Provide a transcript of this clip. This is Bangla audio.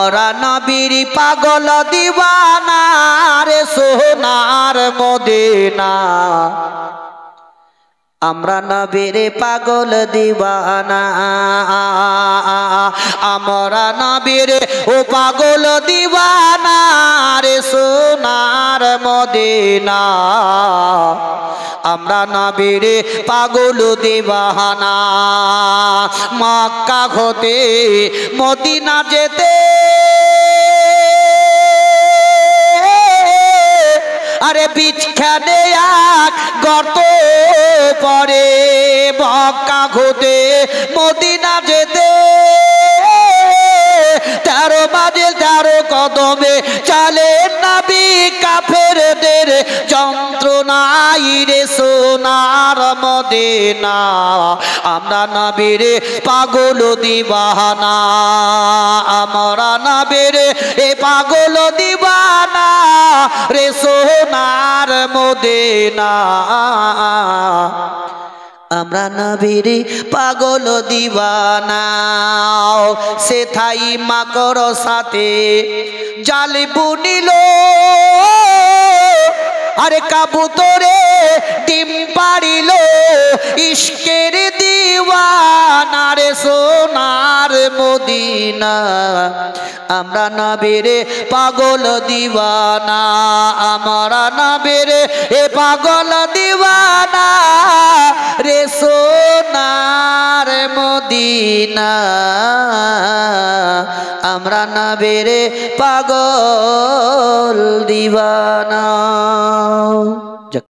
ওরা নবীর পাগল দিওয়ানা রে সোনার মদিনা আমরা নবীর পাগল দিওয়ানা আমরা নবীর ও পাগল দিওয়ানা রে সোনার মদিনা আমরা নবীর পাগল দিওয়ানা মক্কা হতে মদিনা যেতে আরে বিছখানে এক গর্ত পরে মক্কা হতে মদিনা যেতে 13 মাইল 13 কদমে চলে নবী কাফেরদের যন্ত্রণায় রে সোনার মদিনা আমরা নবীর পাগল দিওয়ানা আমরা নবীর পাগল দিওয়ানা রে সোনার মদিনা আমরা নবীর পাগল দিওয়ানা সেথাই মাকর সাথে জাল বুনিল আরে কাবুতরে ডিম পাড়িল ইশকের দিওয়ানা রে সোনার মদিনা আমরা নবীর পাগল দিওয়ানা আমরা নবীর পাগল দিওয়ানা রে সোনার মদিনা আমরা নবীর পাগল দিওয়ানা।